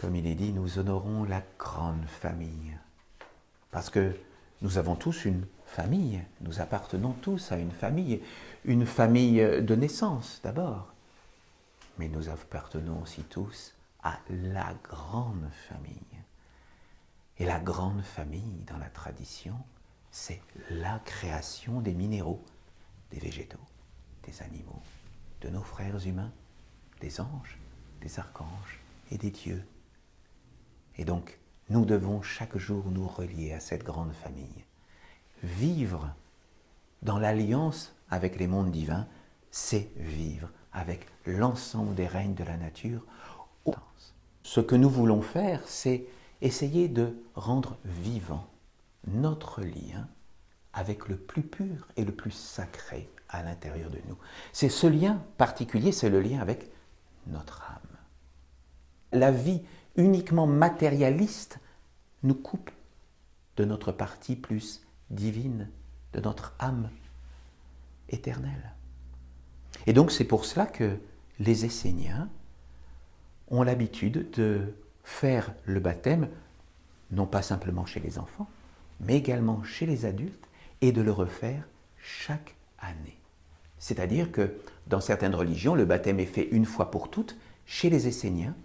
Comme il est dit, nous honorons la grande famille. Parce que nous avons tous une famille, nous appartenons tous à une famille de naissance d'abord. Mais nous appartenons aussi tous à la grande famille. Et la grande famille, dans la tradition, c'est la création des minéraux, des végétaux, des animaux, de nos frères humains, des anges, des archanges et des dieux. Et donc, nous devons chaque jour nous relier à cette grande famille. Vivre dans l'alliance avec les mondes divins, c'est vivre avec l'ensemble des règnes de la nature. Ce que nous voulons faire, c'est essayer de rendre vivant notre lien avec le plus pur et le plus sacré à l'intérieur de nous. C'est ce lien particulier, c'est le lien avec notre âme. La vie uniquement matérialiste nous coupe de notre partie plus divine, de notre âme éternelle. Et donc c'est pour cela que les Esséniens ont l'habitude de faire le baptême, non pas simplement chez les enfants, mais également chez les adultes, et de le refaire chaque année. C'est-à-dire que dans certaines religions, le baptême est fait une fois pour toutes. Chez les Esséniens,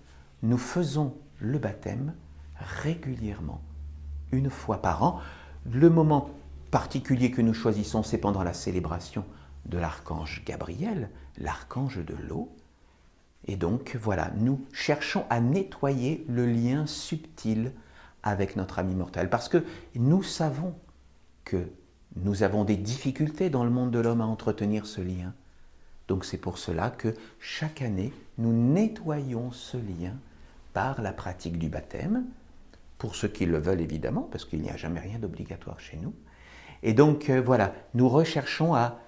nous faisons le baptême régulièrement, une fois par an. Le moment particulier que nous choisissons, c'est pendant la célébration de l'archange Gabriel, l'archange de l'eau. Et donc, voilà, nous cherchons à nettoyer le lien subtil avec notre âme immortelle. Parce que nous savons que nous avons des difficultés dans le monde de l'homme à entretenir ce lien. Donc c'est pour cela que chaque année, nous nettoyons ce lien par la pratique du baptême, pour ceux qui le veulent évidemment, parce qu'il n'y a jamais rien d'obligatoire chez nous. Et donc voilà, nous recherchons à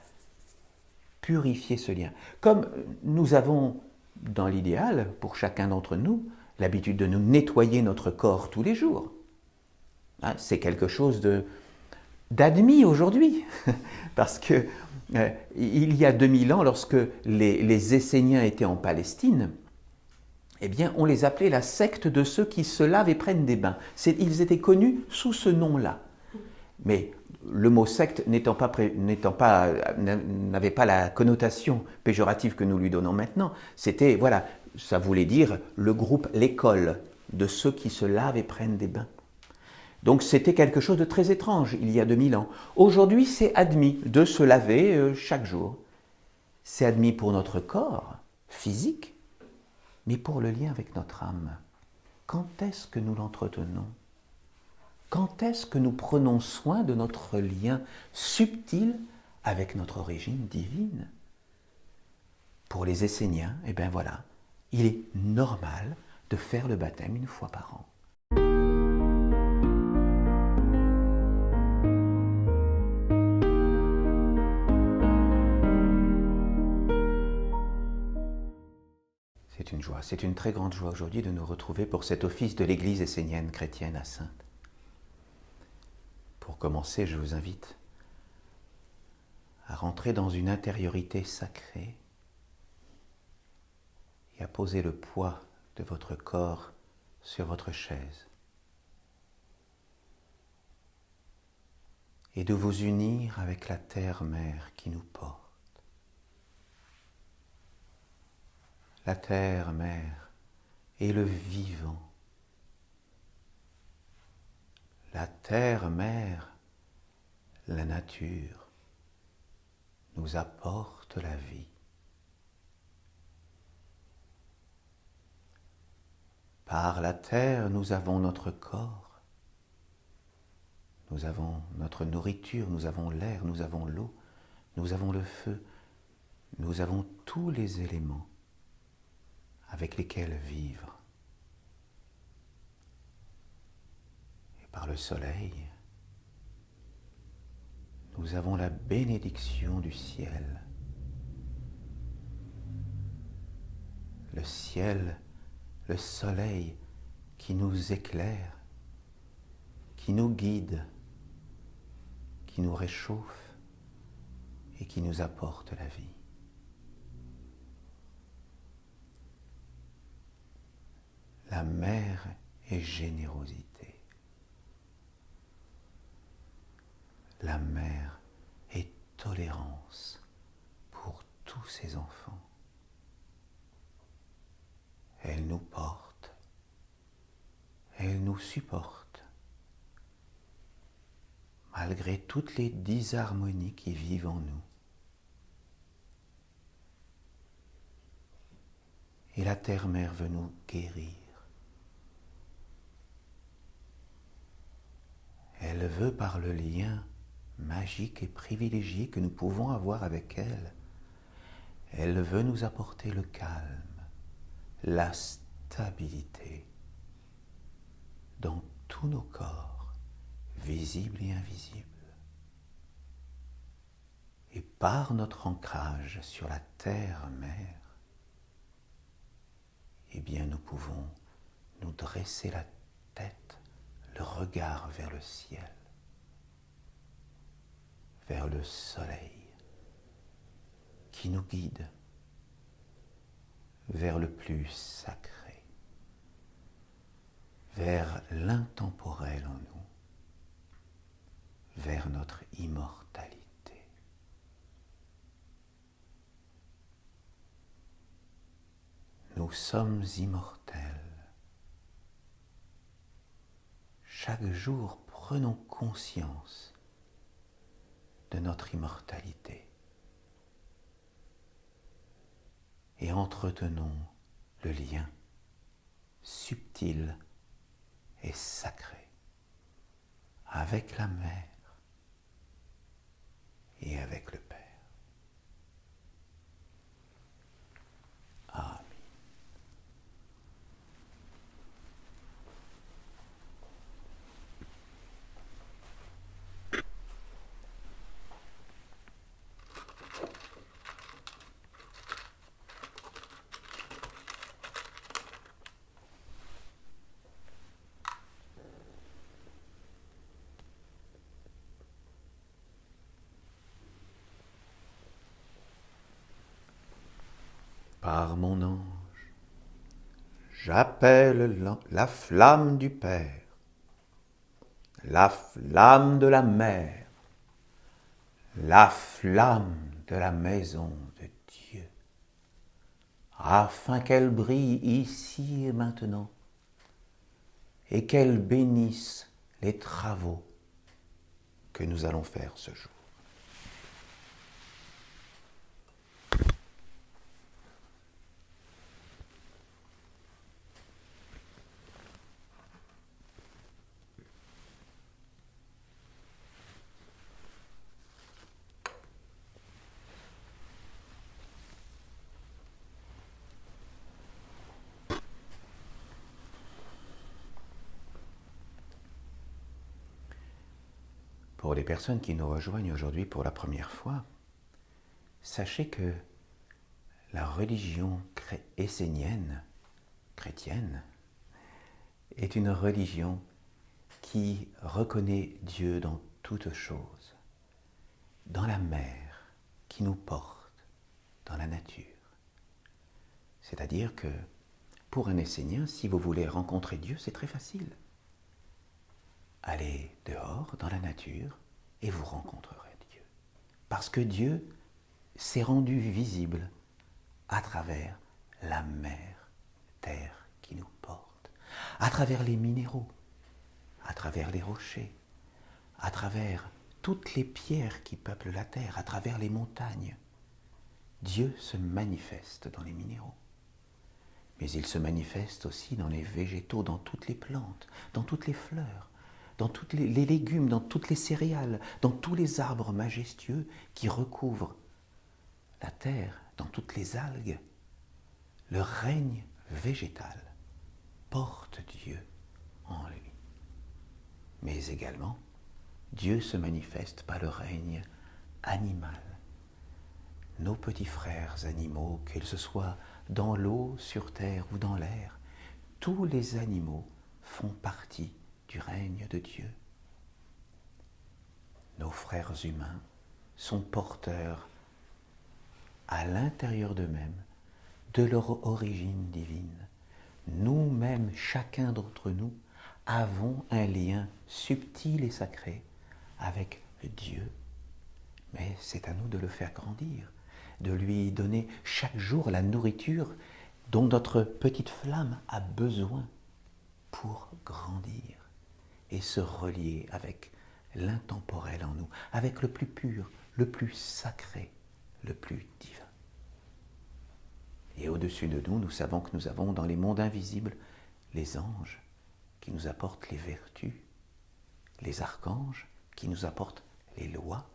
purifier ce lien. Comme nous avons, dans l'idéal, pour chacun d'entre nous, l'habitude de nous nettoyer notre corps tous les jours. Hein, c'est quelque chose d'admis aujourd'hui, parce que il y a 2000 ans, lorsque les Esséniens étaient en Palestine, eh bien, on les appelait la secte de ceux qui se lavent et prennent des bains. Ils étaient connus sous ce nom-là. Mais le mot secte n'avait pas la connotation péjorative que nous lui donnons maintenant. C'était, voilà, ça voulait dire le groupe, l'école de ceux qui se lavent et prennent des bains. Donc c'était quelque chose de très étrange il y a 2000 ans. Aujourd'hui, c'est admis de se laver chaque jour. C'est admis pour notre corps physique, mais pour le lien avec notre âme. Quand est-ce que nous l'entretenons ? Quand est-ce que nous prenons soin de notre lien subtil avec notre origine divine ? Pour les Esséniens, eh bien voilà, il est normal de faire le baptême une fois par an. C'est une joie, c'est une très grande joie aujourd'hui de nous retrouver pour cet office de l'Église essénienne chrétienne à Saintes. Pour commencer, je vous invite à rentrer dans une intériorité sacrée et à poser le poids de votre corps sur votre chaise et de vous unir avec la terre-mère qui nous porte. La terre-mère est le vivant. La terre-mère, la nature, nous apporte la vie. Par la terre, nous avons notre corps, nous avons notre nourriture, nous avons l'air, nous avons l'eau, nous avons le feu, nous avons tous les éléments avec lesquels vivre. Et par le soleil, nous avons la bénédiction du ciel. Le ciel, le soleil qui nous éclaire, qui nous guide, qui nous réchauffe et qui nous apporte la vie. La mère est générosité. La mère est tolérance pour tous ses enfants. Elle nous porte, elle nous supporte, malgré toutes les disharmonies qui vivent en nous. Et la Terre-Mère veut nous guérir. Elle veut, par le lien magique et privilégié que nous pouvons avoir avec elle, elle veut nous apporter le calme, la stabilité dans tous nos corps, visibles et invisibles. Et par notre ancrage sur la Terre-Mère, eh bien nous pouvons nous dresser la tête, le regard vers le ciel, vers le soleil qui nous guide vers le plus sacré, vers l'intemporel en nous, vers notre immortalité. Nous sommes immortels. Chaque jour, prenons conscience de notre immortalité et entretenons le lien subtil et sacré avec la Mère et avec le Père. Amen. Par mon ange, j'appelle la flamme du Père, la flamme de la Mère, la flamme de la maison de Dieu, afin qu'elle brille ici et maintenant, et qu'elle bénisse les travaux que nous allons faire ce jour. Pour les personnes qui nous rejoignent aujourd'hui pour la première fois, sachez que la religion essénienne, chrétienne, est une religion qui reconnaît Dieu dans toutes choses, dans la mer qui nous porte, dans la nature. C'est-à-dire que pour un Essénien, si vous voulez rencontrer Dieu, c'est très facile. Allez dehors, dans la nature, et vous rencontrerez Dieu. Parce que Dieu s'est rendu visible à travers la mer, terre qui nous porte, à travers les minéraux, à travers les rochers, à travers toutes les pierres qui peuplent la terre, à travers les montagnes. Dieu se manifeste dans les minéraux. Mais il se manifeste aussi dans les végétaux, dans toutes les plantes, dans toutes les fleurs, dans tous les légumes, dans toutes les céréales, dans tous les arbres majestueux qui recouvrent la terre, dans toutes les algues. Le règne végétal porte Dieu en lui. Mais également, Dieu se manifeste par le règne animal. Nos petits frères animaux, qu'ils se soient dans l'eau, sur terre ou dans l'air, tous les animaux font partie du règne de Dieu. Nos frères humains sont porteurs à l'intérieur d'eux-mêmes de leur origine divine, nous-mêmes, chacun d'entre nous, avons un lien subtil et sacré avec Dieu. Mais c'est à nous de le faire grandir, de lui donner chaque jour la nourriture dont notre petite flamme a besoin pour grandir et se relier avec l'intemporel en nous, avec le plus pur, le plus sacré, le plus divin. Et au-dessus de nous, nous savons que nous avons dans les mondes invisibles les anges qui nous apportent les vertus, les archanges qui nous apportent les lois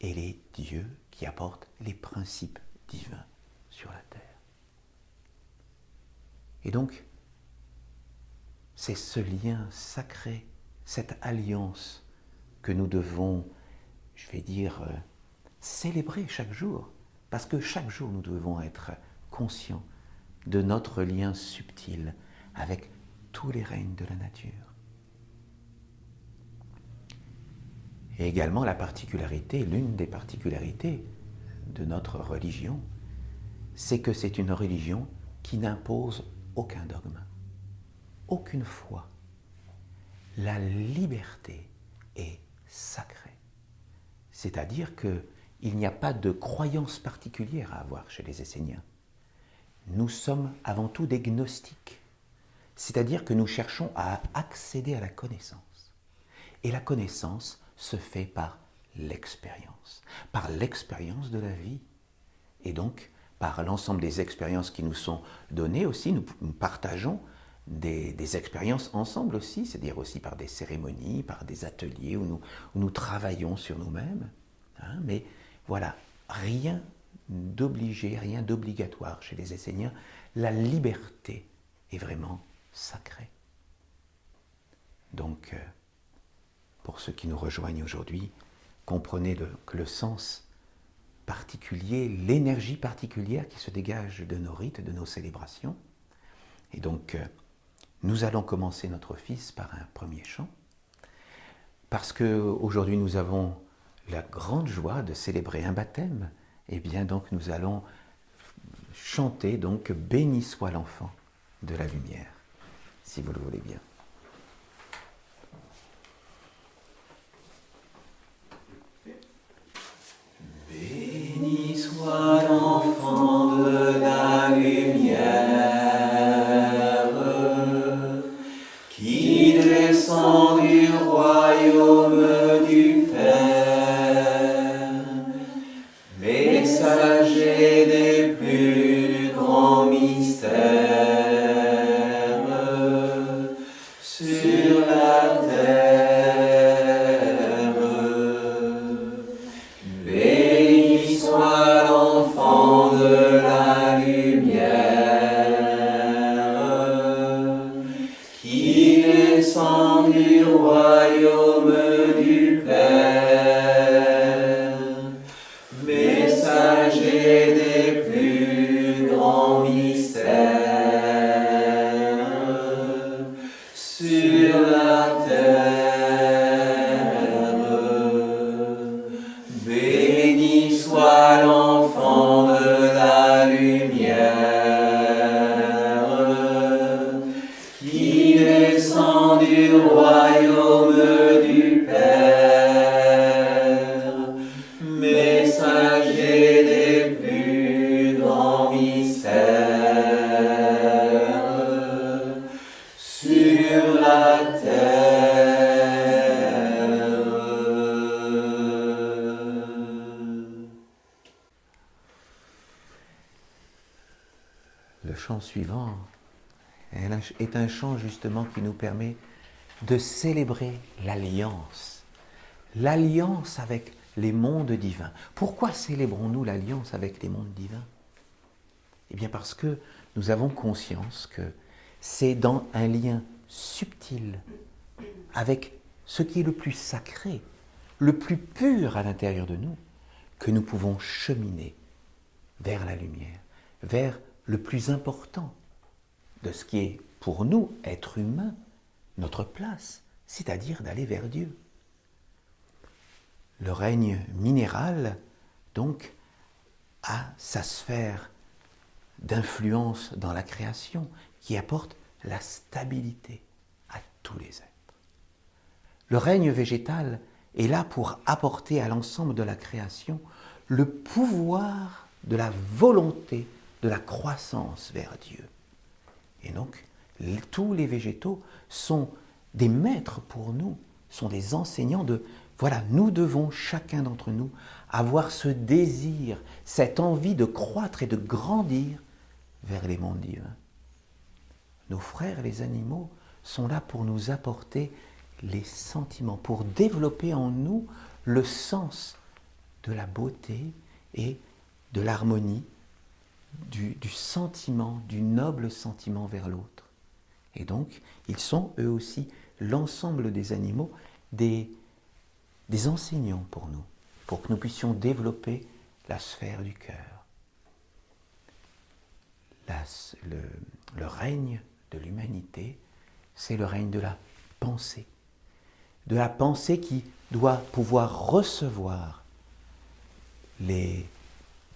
et les dieux qui apportent les principes divins sur la terre. Et donc, c'est ce lien sacré, cette alliance que nous devons, je vais dire, célébrer chaque jour. Parce que chaque jour, nous devons être conscients de notre lien subtil avec tous les règnes de la nature. Et également la particularité, l'une des particularités de notre religion, c'est que c'est une religion qui n'impose aucun dogme, aucune foi. La liberté est sacrée. C'est-à-dire qu'il n'y a pas de croyance particulière à avoir chez les Esséniens. Nous sommes avant tout des gnostiques, c'est-à-dire que nous cherchons à accéder à la connaissance. Et la connaissance se fait par l'expérience de la vie. Et donc, par l'ensemble des expériences qui nous sont données aussi, nous partageons des expériences ensemble aussi, c'est-à-dire aussi par des cérémonies, par des ateliers où nous travaillons sur nous-mêmes. Mais voilà, rien d'obligé, rien d'obligatoire chez les Esséniens. La liberté est vraiment sacrée. Donc, pour ceux qui nous rejoignent aujourd'hui, comprenez que le sens particulier, l'énergie particulière qui se dégage de nos rites, de nos célébrations. Et donc, nous allons commencer notre office par un premier chant, parce qu'aujourd'hui nous avons la grande joie de célébrer un baptême. Et bien donc nous allons chanter donc « Béni soit l'enfant de la lumière », si vous le voulez bien. Béni soit l'enfant de la lumière, qui descend du royaume du Père, messager des plus grands mystères, sur la terre. Béni soit l'enfant de la lumière, qui descend du royaume du Père, messager des plus grands mystères, sur la terre. Béni soit l'enfant de la lumière, qui descend du royaume du Père, messager des plus grands mystères, sur la terre. Le chant suivant est un chant justement qui nous permet de célébrer l'alliance avec les mondes divins. Pourquoi célébrons-nous l'alliance avec les mondes divins? Eh bien parce que nous avons conscience que c'est dans un lien subtil avec ce qui est le plus sacré, le plus pur à l'intérieur de nous, que nous pouvons cheminer vers la lumière, vers le plus important de ce qui est pour nous, êtres humains, notre place, c'est-à-dire d'aller vers Dieu. Le règne minéral, donc, a sa sphère d'influence dans la création, qui apporte la stabilité à tous les êtres. Le règne végétal est là pour apporter à l'ensemble de la création le pouvoir de la volonté de la croissance vers Dieu. Et donc, tous les végétaux sont des maîtres pour nous, sont des enseignants de, voilà, nous devons, chacun d'entre nous, avoir ce désir, cette envie de croître et de grandir vers les mondes divins. Nos frères, les animaux, sont là pour nous apporter les sentiments, pour développer en nous le sens de la beauté et de l'harmonie, du sentiment, du noble sentiment vers l'autre. Et donc, ils sont eux aussi, l'ensemble des animaux, des enseignants pour nous, pour que nous puissions développer la sphère du cœur. Le règne de l'humanité, c'est le règne de la pensée qui doit pouvoir recevoir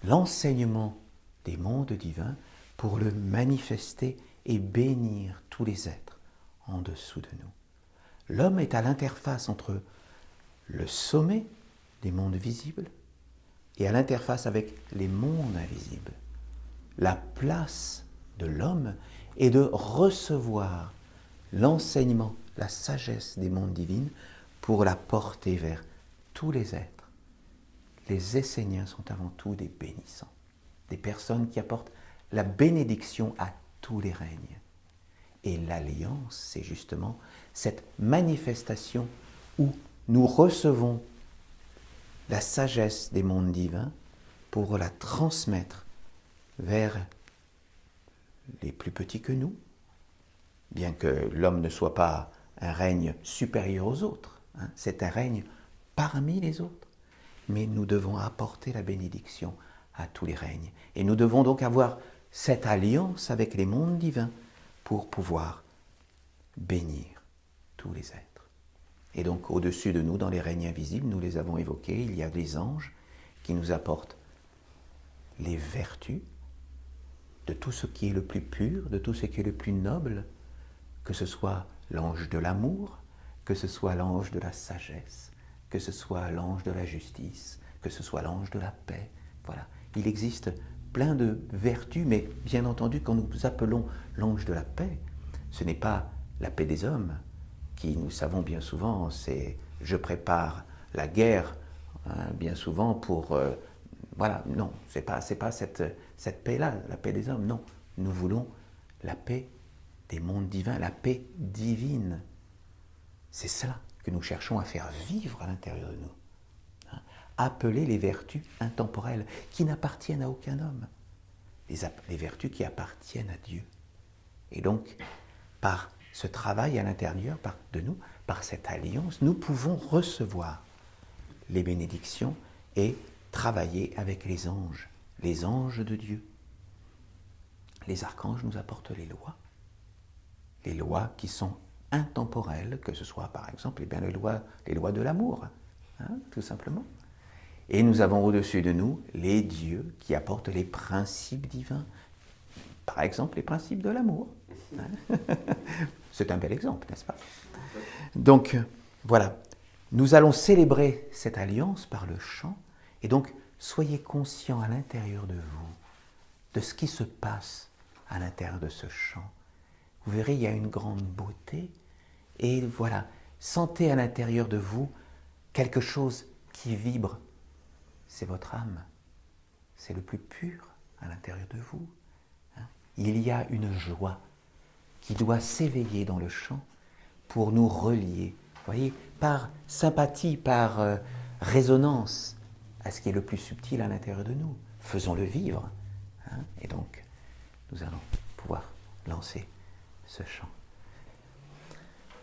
l'enseignement des mondes divins pour le manifester et bénir tous les êtres en dessous de nous. L'homme est à l'interface entre le sommet des mondes visibles et à l'interface avec les mondes invisibles. La place de l'homme est de recevoir l'enseignement, la sagesse des mondes divines pour la porter vers tous les êtres. Les Esséniens sont avant tout des bénissants, des personnes qui apportent la bénédiction à tous les règnes. Et l'alliance, c'est justement cette manifestation où nous recevons la sagesse des mondes divins pour la transmettre vers les plus petits que nous, bien que l'homme ne soit pas un règne supérieur aux autres, c'est un règne parmi les autres, mais nous devons apporter la bénédiction à tous les règnes. Et nous devons donc avoir cette alliance avec les mondes divins pour pouvoir bénir tous les êtres. Et donc au-dessus de nous, dans les règnes invisibles, nous les avons évoqués, il y a des anges qui nous apportent les vertus de tout ce qui est le plus pur, de tout ce qui est le plus noble, que ce soit l'ange de l'amour, que ce soit l'ange de la sagesse, que ce soit l'ange de la justice, que ce soit l'ange de la paix. Voilà, il existe plein de vertus, mais bien entendu, quand nous appelons l'ange de la paix, ce n'est pas la paix des hommes, qui, nous savons bien souvent, c'est « je prépare la guerre », bien souvent pour... voilà, non, c'est pas cette paix-là, la paix des hommes, non. Nous voulons la paix des mondes divins, la paix divine. C'est cela que nous cherchons à faire vivre à l'intérieur de nous. Appeler les vertus intemporelles qui n'appartiennent à aucun homme. Les vertus qui appartiennent à Dieu. Et donc, par ce travail à l'intérieur de nous, par cette alliance, nous pouvons recevoir les bénédictions et travailler avec les anges de Dieu. Les archanges nous apportent les lois qui sont intemporelles, que ce soit par exemple les lois de l'amour, tout simplement. Et nous avons au-dessus de nous les dieux qui apportent les principes divins, par exemple les principes de l'amour. C'est un bel exemple, n'est-ce pas? Donc voilà, nous allons célébrer cette alliance par le chant, et donc soyez conscients à l'intérieur de vous de ce qui se passe à l'intérieur de ce chant. Vous verrez, il y a une grande beauté, et voilà, sentez à l'intérieur de vous quelque chose qui vibre. C'est votre âme, c'est le plus pur à l'intérieur de vous. Il y a une joie qui doit s'éveiller dans le chant pour nous relier, voyez, par sympathie, par résonance à ce qui est le plus subtil à l'intérieur de nous. Faisons-le vivre. Et donc, nous allons pouvoir lancer ce chant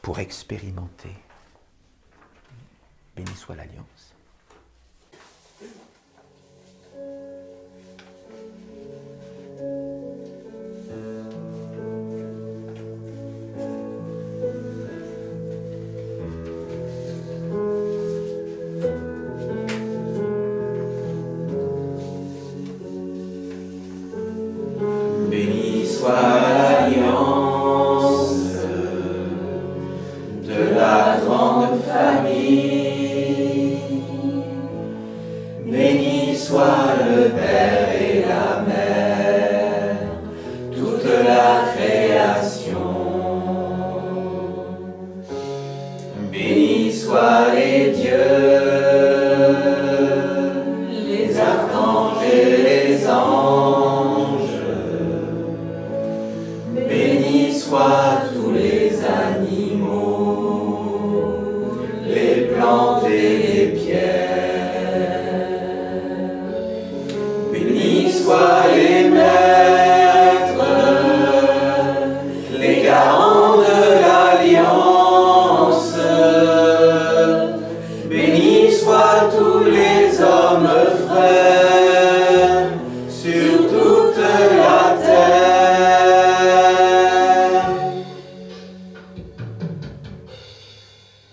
pour expérimenter. Béni soit l'alliance. Béni soit l'alliance.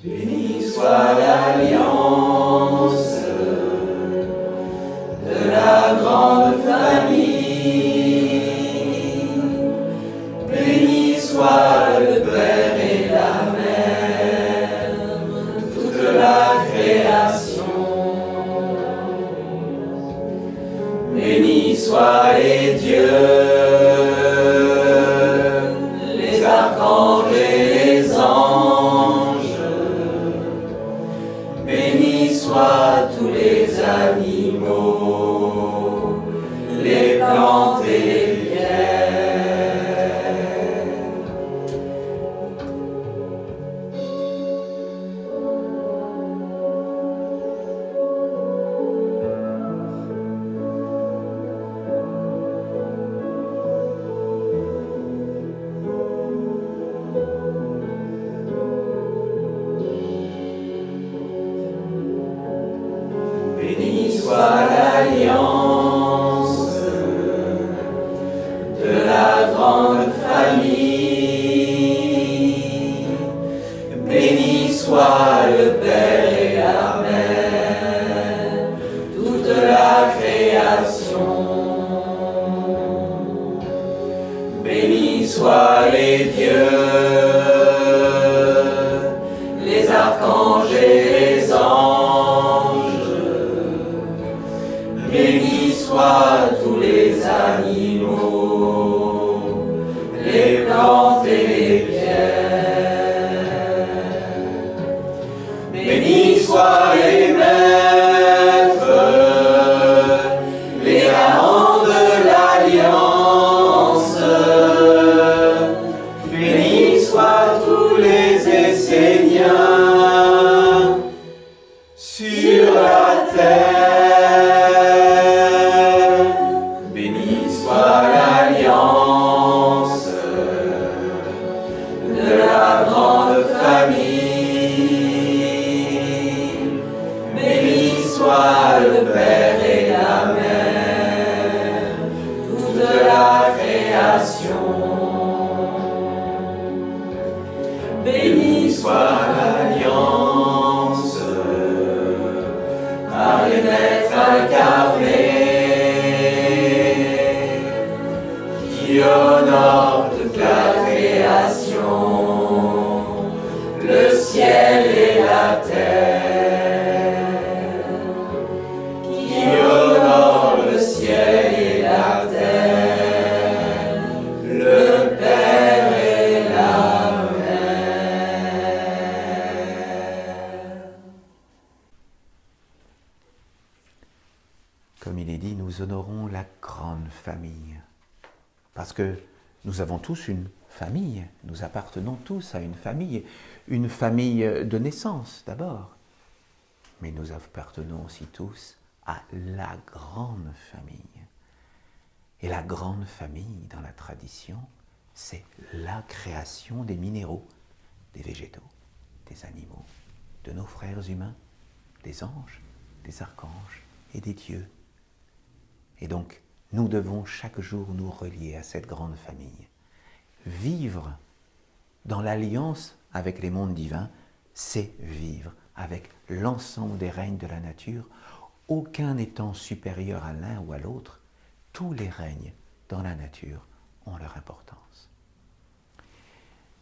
Béni soit l'alliance de la grande famille. Béni soit le Père et la Mère, toute la création. Béni soient les dieux, les archanges et les anges. Bénis soient tous les animaux, les plantes et les pierres. Béni soit l'alliance de la grande famille. Béni soit le Père et la Mère, toute la création. Béni soient les dieux, les archanges et les anges. Bénis soient tous les animaux, les plantes et les pierres. Bénis soient les maîtres, les garants de l'alliance. Bénis soient tous les Esséniens sur la terre. Béni soit l'alliance de la grande famille. Béni soit le Père et la Mère, toute la création. Béni soit l'alliance par les maîtres incarnés, qui honore toute la création, le ciel et la terre. Qui honore le ciel et la terre, le Père et la Mère. Comme il est dit, nous honorons la grande famille. Parce que nous avons tous une famille, nous appartenons tous à une famille de naissance d'abord. Mais nous appartenons aussi tous à la grande famille. Et la grande famille, dans la tradition, c'est la création des minéraux, des végétaux, des animaux, de nos frères humains, des anges, des archanges et des dieux. Et donc, nous devons chaque jour nous relier à cette grande famille. Vivre dans l'alliance avec les mondes divins, c'est vivre avec l'ensemble des règnes de la nature, aucun n'étant supérieur à l'un ou à l'autre. Tous les règnes dans la nature ont leur importance.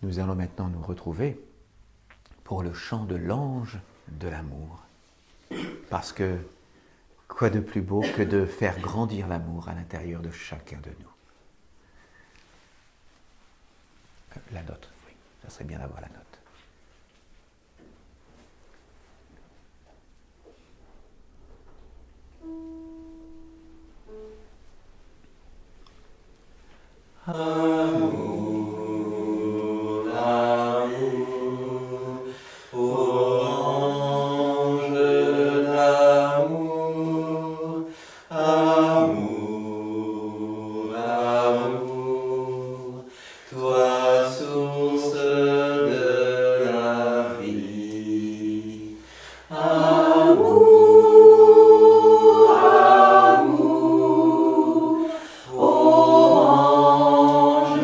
Nous allons maintenant nous retrouver pour le chant de l'ange de l'amour. Parce que quoi de plus beau que de faire grandir l'amour à l'intérieur de chacun de nous. La note, oui, ça serait bien d'avoir la note. Amour, amour, ô ange d'amour, amour, amour, toi source de la vie. Amour, amour, ô ange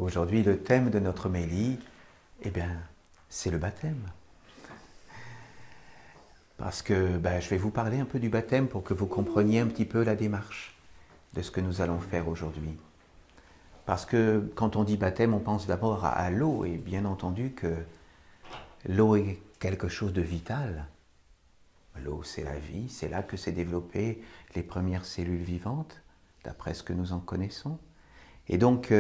Aujourd'hui, le thème de notre homélie, eh bien, c'est le baptême. Parce que je vais vous parler un peu du baptême pour que vous compreniez un petit peu la démarche de ce que nous allons faire aujourd'hui. Parce que quand on dit baptême, on pense d'abord à l'eau, et bien entendu que l'eau est quelque chose de vital. L'eau, c'est la vie, c'est là que s'est développées les premières cellules vivantes, d'après ce que nous en connaissons. Et donc,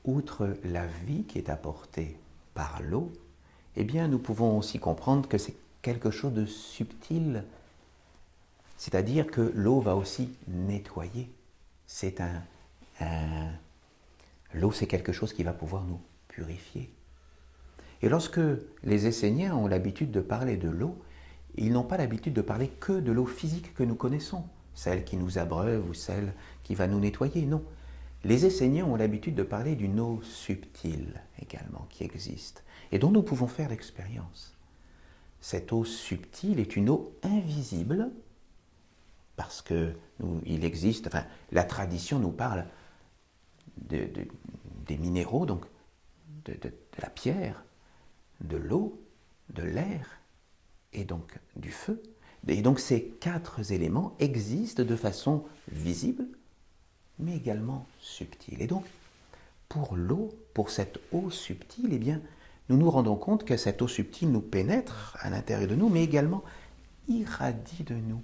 outre la vie qui est apportée par l'eau, eh bien, nous pouvons aussi comprendre que c'est quelque chose de subtil. C'est-à-dire que l'eau va aussi nettoyer. L'eau, c'est quelque chose qui va pouvoir nous purifier. Et lorsque les Esséniens ont l'habitude de parler de l'eau, ils n'ont pas l'habitude de parler que de l'eau physique que nous connaissons, celle qui nous abreuve ou celle qui va nous nettoyer, non. Les Esséniens ont l'habitude de parler d'une eau subtile également, qui existe, et dont nous pouvons faire l'expérience. Cette eau subtile est une eau invisible, parce que la tradition nous parle des minéraux, donc de la pierre, de l'eau, de l'air, et donc du feu. Et donc ces 4 éléments existent de façon visible, mais également subtile. Et donc, pour l'eau, pour cette eau subtile, eh bien, nous nous rendons compte que cette eau subtile nous pénètre à l'intérieur de nous, mais également irradie de nous.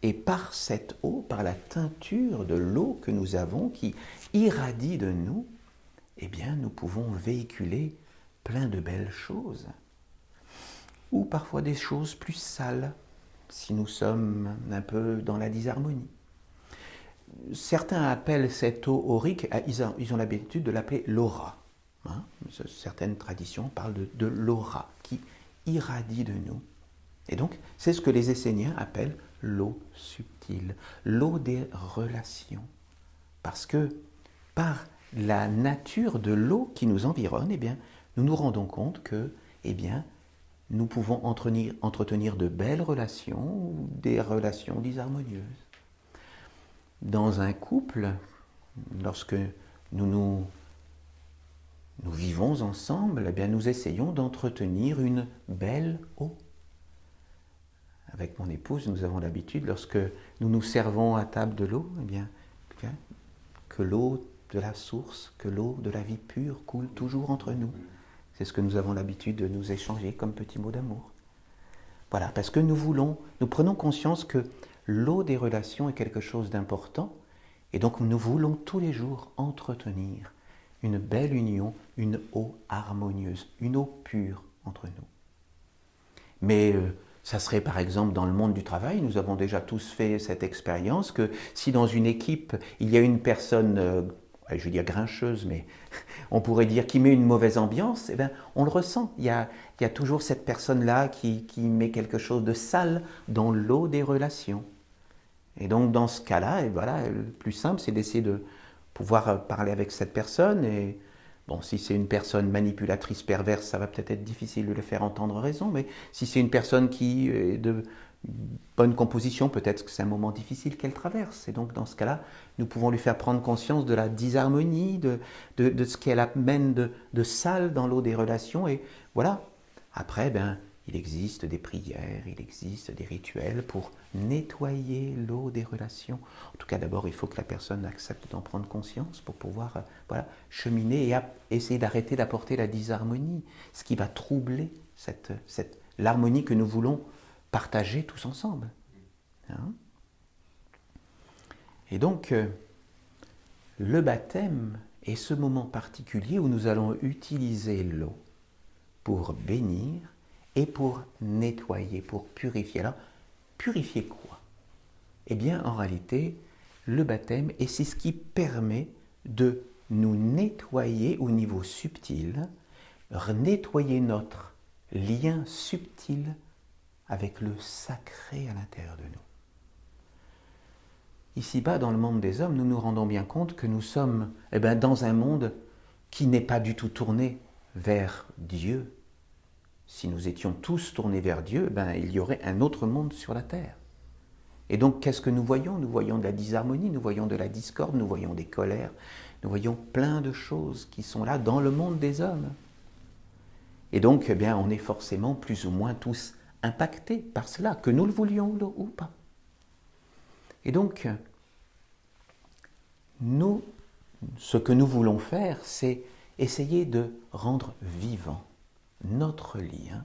Et par cette eau, par la teinture de l'eau que nous avons, qui irradie de nous, eh bien, nous pouvons véhiculer plein de belles choses. Ou parfois des choses plus sales, si nous sommes un peu dans la disharmonie. Certains appellent cette eau aurique, ils ont l'habitude de l'appeler l'aura. Certaines traditions parlent de l'aura qui irradie de nous. Et donc, c'est ce que les Esséniens appellent l'eau subtile, l'eau des relations. Parce que par la nature de l'eau qui nous environne, eh bien, nous nous rendons compte que, eh bien, nous pouvons entretenir de belles relations ou des relations disharmonieuses. Dans un couple, lorsque nous vivons ensemble, eh bien, nous essayons d'entretenir une belle eau. Avec mon épouse, nous avons l'habitude, lorsque nous nous servons à table de l'eau, eh bien, que l'eau de la source, que l'eau de la vie pure coule toujours entre nous. C'est ce que nous avons l'habitude de nous échanger comme petits mots d'amour. Voilà, parce que nous prenons conscience que l'eau des relations est quelque chose d'important, et donc nous voulons tous les jours entretenir une belle union, une eau harmonieuse, une eau pure entre nous. Mais ça serait par exemple dans le monde du travail, nous avons déjà tous fait cette expérience, que si dans une équipe, il y a une personne, je veux dire grincheuse, mais on pourrait dire qui met une mauvaise ambiance, eh bien, on le ressent. Il y a toujours cette personne-là qui met quelque chose de sale dans l'eau des relations. Et donc dans ce cas-là, et voilà, le plus simple, c'est d'essayer de pouvoir parler avec cette personne. Et bon, si c'est une personne manipulatrice, perverse, ça va peut-être être difficile de le faire entendre raison, mais si c'est une personne qui est de bonne composition, peut-être que c'est un moment difficile qu'elle traverse. Et donc dans ce cas-là, nous pouvons lui faire prendre conscience de la disharmonie, de ce qu'elle amène de sale dans l'eau des relations. Et voilà, après, il existe des prières, il existe des rituels pour nettoyer l'eau des relations. En tout cas, d'abord, il faut que la personne accepte d'en prendre conscience pour pouvoir cheminer et essayer d'arrêter d'apporter la disharmonie, ce qui va troubler l'harmonie que nous voulons partager tous ensemble. Et donc, le baptême est ce moment particulier où nous allons utiliser l'eau pour bénir et pour nettoyer, pour purifier. Alors, purifier quoi? Eh bien, en réalité, le baptême, et c'est ce qui permet de nous nettoyer au niveau subtil, nettoyer notre lien subtil avec le sacré à l'intérieur de nous. Ici-bas, dans le monde des hommes, nous nous rendons bien compte que nous sommes dans un monde qui n'est pas du tout tourné vers Dieu. Si nous étions tous tournés vers Dieu, il y aurait un autre monde sur la terre. Et donc, qu'est-ce que nous voyons? Nous voyons de la disharmonie, nous voyons de la discorde, nous voyons des colères, nous voyons plein de choses qui sont là dans le monde des hommes. Et donc, eh bien, on est forcément plus ou moins tous impactés par cela, que nous le voulions ou pas. Et donc, nous, ce que nous voulons faire, c'est essayer de rendre vivant notre lien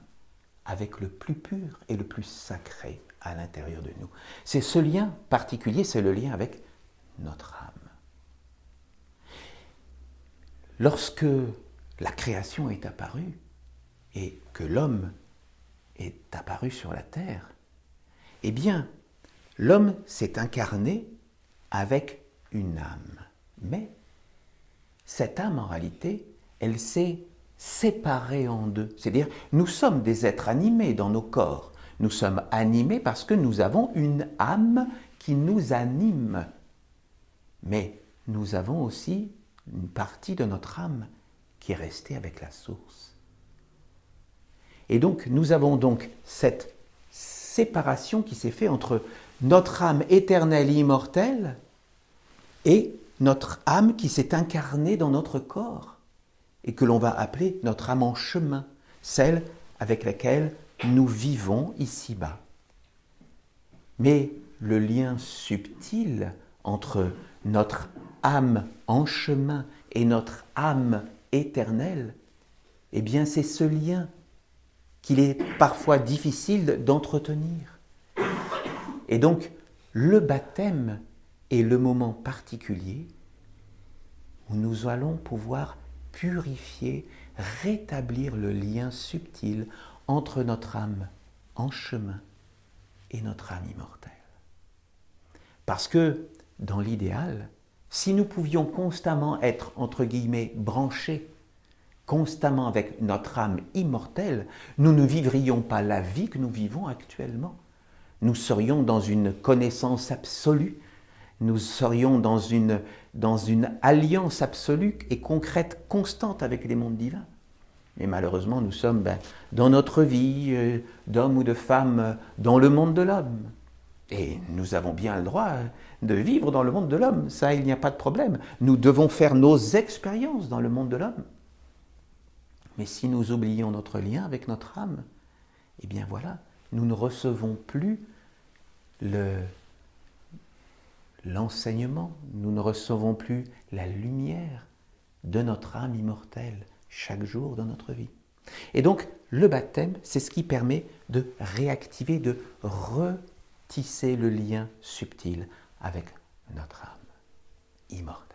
avec le plus pur et le plus sacré à l'intérieur de nous. C'est ce lien particulier, c'est le lien avec notre âme. Lorsque la création est apparue et que l'homme est apparu sur la terre, eh bien, l'homme s'est incarné avec une âme. Mais cette âme, en réalité, elle s'est séparée en deux. C'est-à-dire, nous sommes des êtres animés dans nos corps. Nous sommes animés parce que nous avons une âme qui nous anime. Mais nous avons aussi une partie de notre âme qui est restée avec la source. Et donc, nous avons donc cette séparation qui s'est faite entre notre âme éternelle et immortelle et notre âme qui s'est incarnée dans notre corps et que l'on va appeler notre âme en chemin, celle avec laquelle nous vivons ici-bas. Mais le lien subtil entre notre âme en chemin et notre âme éternelle, eh bien c'est ce lien qu'il est parfois difficile d'entretenir. Et donc, le baptême est le moment particulier où nous allons pouvoir purifier, rétablir le lien subtil entre notre âme en chemin et notre âme immortelle. Parce que, dans l'idéal, si nous pouvions constamment être, entre guillemets, branchés, constamment avec notre âme immortelle, nous ne vivrions pas la vie que nous vivons actuellement. Nous serions dans une connaissance absolue, nous serions dans une alliance absolue et concrète, constante avec les mondes divins. Mais malheureusement, nous sommes dans notre vie d'homme ou de femme dans le monde de l'homme. Et nous avons bien le droit de vivre dans le monde de l'homme, ça, il n'y a pas de problème. Nous devons faire nos expériences dans le monde de l'homme. Mais si nous oublions notre lien avec notre âme, eh bien voilà, nous ne recevons plus l'enseignement, nous ne recevons plus la lumière de notre âme immortelle chaque jour dans notre vie. Et donc, le baptême, c'est ce qui permet de réactiver, de retisser le lien subtil avec notre âme immortelle.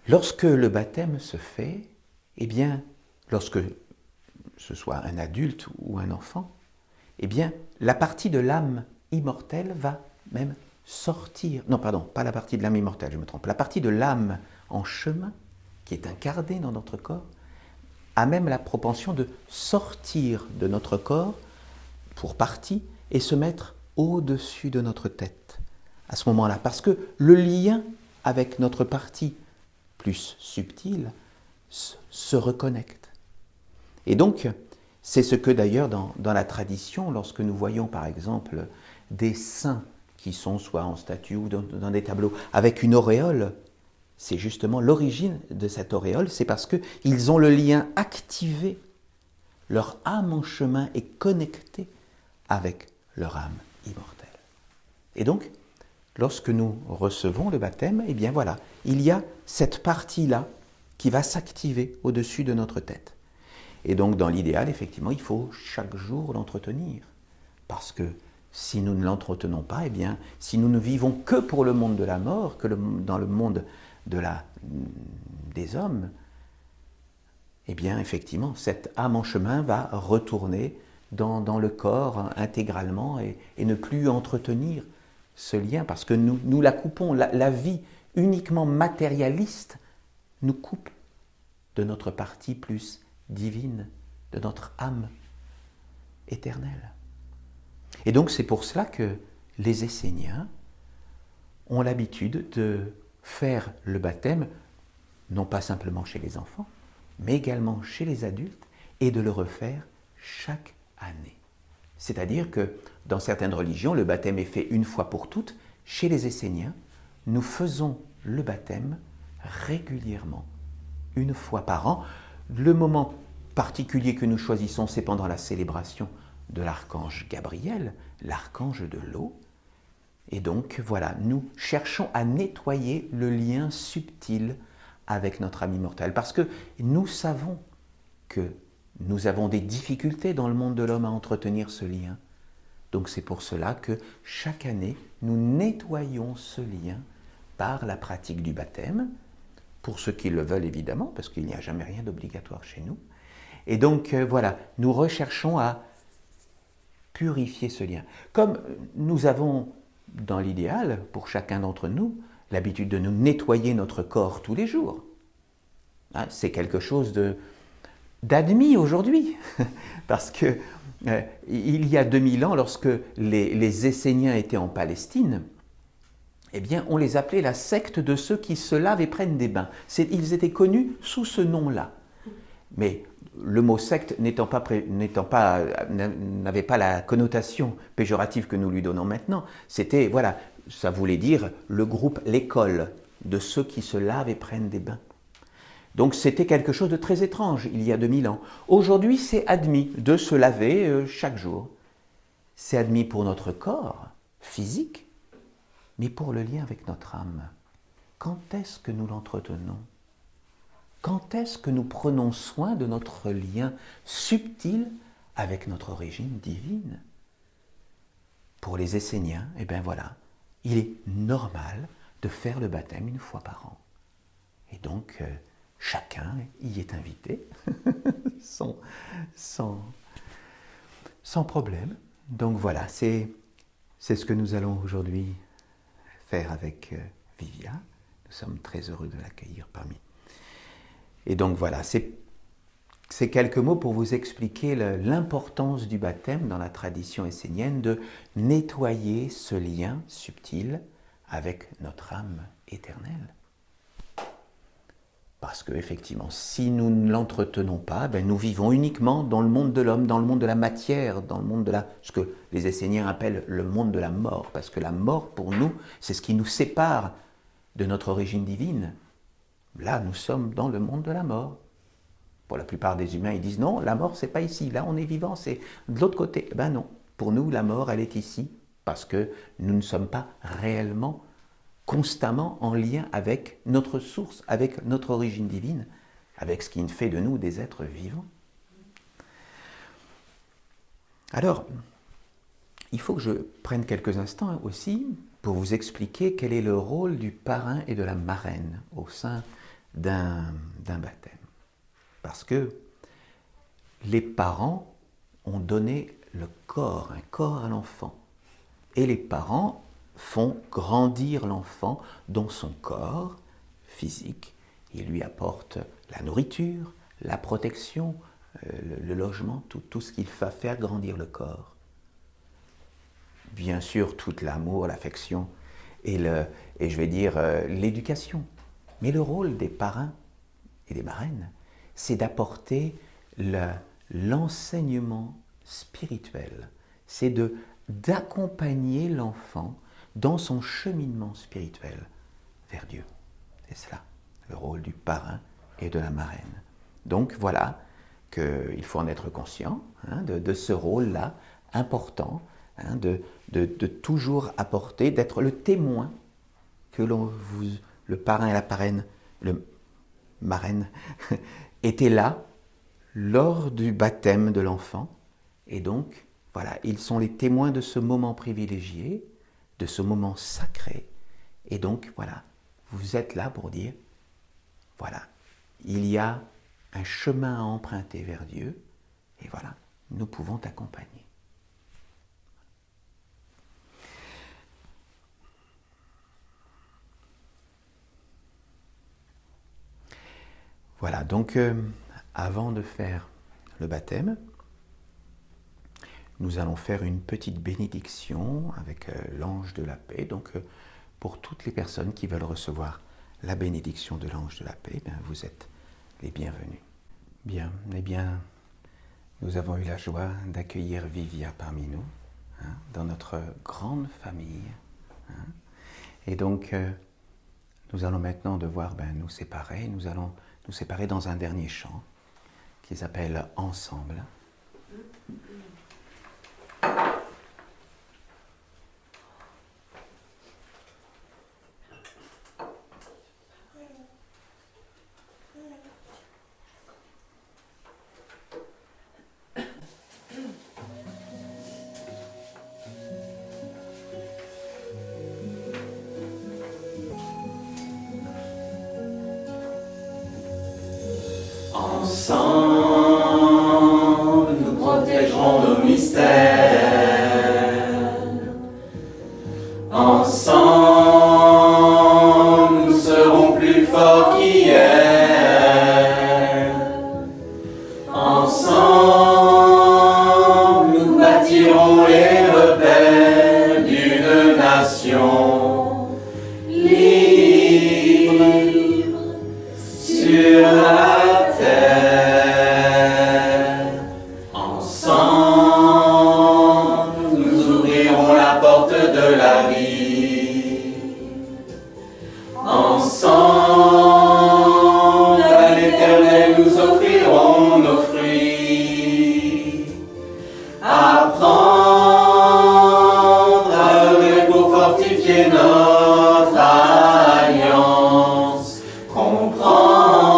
Lorsque le baptême se fait, eh bien, lorsque ce soit un adulte ou un enfant, eh bien, la partie de l'âme immortelle va même sortir. Non, pardon, pas la partie de l'âme immortelle, je me trompe. La partie de l'âme en chemin, qui est incarnée dans notre corps, a même la propension de sortir de notre corps pour partie et se mettre au-dessus de notre tête à ce moment-là. Parce que le lien avec notre partie plus subtile se reconnecte. Et donc, c'est ce que d'ailleurs dans la tradition, lorsque nous voyons par exemple des saints qui sont soit en statue ou dans des tableaux avec une auréole, c'est justement l'origine de cette auréole, c'est parce qu'ils ont le lien activé, leur âme en chemin est connectée avec leur âme immortelle. Et donc, lorsque nous recevons le baptême, eh bien voilà, il y a cette partie-là qui va s'activer au-dessus de notre tête. Et donc, dans l'idéal, effectivement, il faut chaque jour l'entretenir. Parce que si nous ne l'entretenons pas, eh bien, si nous ne vivons que pour le monde de la mort, dans le monde des hommes, eh bien, effectivement, cette âme en chemin va retourner dans le corps intégralement et ne plus entretenir ce lien, parce que nous la coupons. La vie uniquement matérialiste nous coupe de notre partie plus divine, de notre âme éternelle. Et donc c'est pour cela que les Esséniens ont l'habitude de faire le baptême, non pas simplement chez les enfants, mais également chez les adultes, et de le refaire chaque année. C'est-à-dire que dans certaines religions, le baptême est fait une fois pour toutes. Chez les Esséniens, nous faisons le baptême régulièrement, une fois par an. Le moment particulier que nous choisissons, c'est pendant la célébration de l'archange Gabriel, l'archange de l'eau. Et donc, voilà, nous cherchons à nettoyer le lien subtil avec notre âme immortelle, parce que nous savons que nous avons des difficultés dans le monde de l'homme à entretenir ce lien. Donc c'est pour cela que chaque année, nous nettoyons ce lien par la pratique du baptême, pour ceux qui le veulent évidemment, parce qu'il n'y a jamais rien d'obligatoire chez nous. Et donc voilà, nous recherchons à purifier ce lien. Comme nous avons, dans l'idéal, pour chacun d'entre nous, l'habitude de nous nettoyer notre corps tous les jours. Hein, c'est quelque chose d'admis aujourd'hui, parce que il y a 2000 ans, lorsque les Esséniens étaient en Palestine, eh bien, on les appelait la secte de ceux qui se lavent et prennent des bains. Ils étaient connus sous ce nom-là. Mais le mot secte n'avait pas la connotation péjorative que nous lui donnons maintenant. C'était, voilà, ça voulait dire le groupe, l'école de ceux qui se lavent et prennent des bains. Donc c'était quelque chose de très étrange il y a 2000 ans. Aujourd'hui, c'est admis de se laver chaque jour. C'est admis pour notre corps physique, mais pour le lien avec notre âme. Quand est-ce que nous l'entretenons? Quand est-ce que nous prenons soin de notre lien subtil avec notre origine divine? Pour les Esséniens, eh bien voilà, il est normal de faire le baptême une fois par an. Et donc, chacun y est invité, sans problème. Donc voilà, c'est ce que nous allons aujourd'hui faire avec Vivia. Nous sommes très heureux de l'accueillir parmi. Et donc voilà, c'est quelques mots pour vous expliquer l'importance du baptême dans la tradition essénienne de nettoyer ce lien subtil avec notre âme éternelle. Parce qu'effectivement, si nous ne l'entretenons pas, nous vivons uniquement dans le monde de l'homme, dans le monde de la matière, dans le monde de ce que les Esséniens appellent le monde de la mort. Parce que la mort, pour nous, c'est ce qui nous sépare de notre origine divine. Là, nous sommes dans le monde de la mort. Pour la plupart des humains, ils disent non, la mort, c'est pas ici. Là, on est vivant, c'est de l'autre côté. Ben non, pour nous, la mort, elle est ici. Parce que nous ne sommes pas réellement constamment en lien avec notre source, avec notre origine divine, avec ce qui fait de nous des êtres vivants. Alors, il faut que je prenne quelques instants aussi pour vous expliquer quel est le rôle du parrain et de la marraine au sein d'un baptême. Parce que les parents ont donné un corps à l'enfant. Et les parents font grandir l'enfant dans son corps physique. Ils lui apportent la nourriture, la protection, le logement, tout ce qu'il va faire grandir le corps. Bien sûr, tout l'amour, l'affection et je vais dire l'éducation. Mais le rôle des parrains et des marraines, c'est d'apporter l'enseignement spirituel. C'est d'accompagner l'enfant dans son cheminement spirituel vers Dieu. C'est cela, le rôle du parrain et de la marraine. Donc voilà qu'il faut en être conscient de ce rôle-là important, de toujours apporter, d'être le témoin que le parrain et la marraine étaient là lors du baptême de l'enfant. Et donc, voilà, ils sont les témoins de ce moment privilégié, de ce moment sacré. Et donc, voilà, vous êtes là pour dire, voilà, il y a un chemin à emprunter vers Dieu, et voilà, nous pouvons t'accompagner. Voilà, donc avant de faire le baptême, nous allons faire une petite bénédiction avec l'ange de la paix. Donc pour toutes les personnes qui veulent recevoir la bénédiction de l'ange de la paix, vous êtes les bienvenus. Bien, eh bien, Nous avons eu la joie d'accueillir Vivia parmi nous, dans notre grande famille. Et donc, nous allons maintenant devoir nous séparer. Nous allons nous séparer dans un dernier chant qui s'appelle « Ensemble ». Ensemble, nous protégerons nos mystères. Ensemble, nous serons plus forts qu'hier. Ensemble, nous bâtirons les repères d'une nation libre sur la terre. Ensemble, nous ouvrirons la porte de la vie. Ensemble, à l'Éternel, nous offrirons nos fruits. Apprendre à œuvrer pour fortifier notre alliance. Comprendre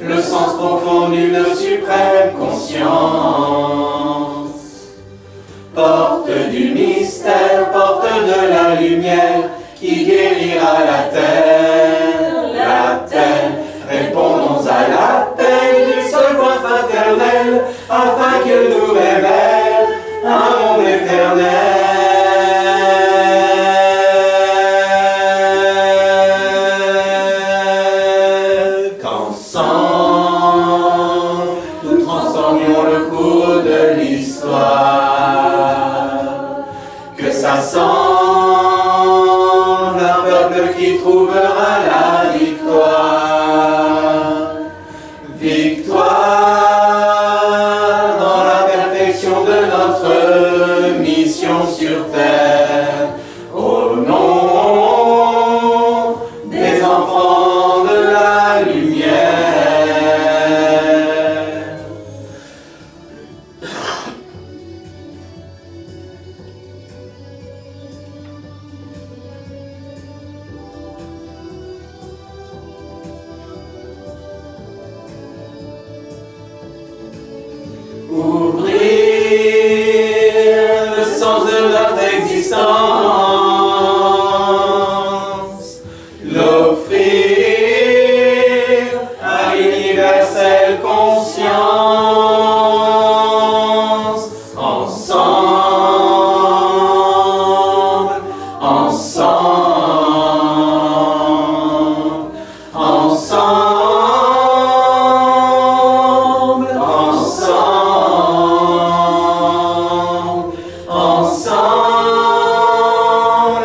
le sens profond d'une suprême conscience. Porte du mystère, porte de la lumière qui guérira la terre, la terre. Répondons à l'appel du seul point fraternel afin qu'il nous révèle un monde éternel. Qu'ensemble nous transformions le cours de l'histoire. Que s'assemble un peuple qui trouvera la victoire. Victoire dans la perfection de notre mission sur terre. Au nom des enfants de la lumière. Ouvrir le sens de notre existence, l'offrir à l'universelle conscience. Ensemble, ensemble, ensemble, ensemble, ensemble,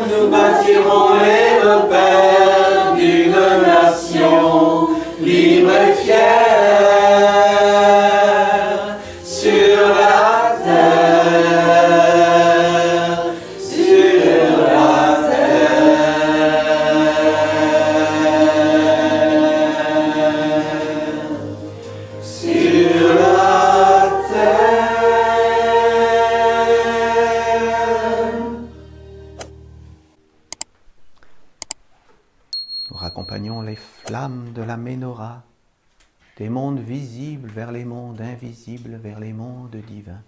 nous bâtirons les repères d'une nation libre et fière sur la terre, sur la terre, sur la terre. Nous raccompagnons les flammes de la Ménorah, des mondes visibles vers les mondes invisibles, vers les mondes divins,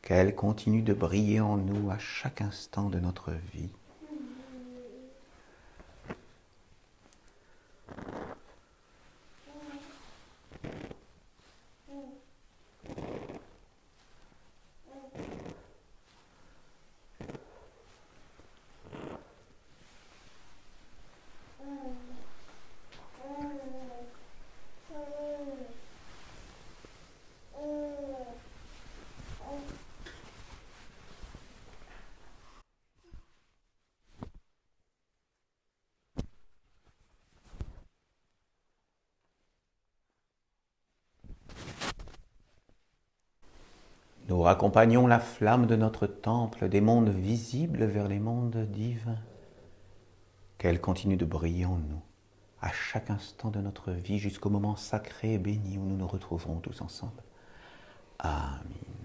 qu'elles continuent de briller en nous à chaque instant de notre vie. Nous raccompagnons la flamme de notre temple des mondes visibles vers les mondes divins. Qu'elle continue de briller en nous, à chaque instant de notre vie, jusqu'au moment sacré et béni où nous nous retrouverons tous ensemble. Amen.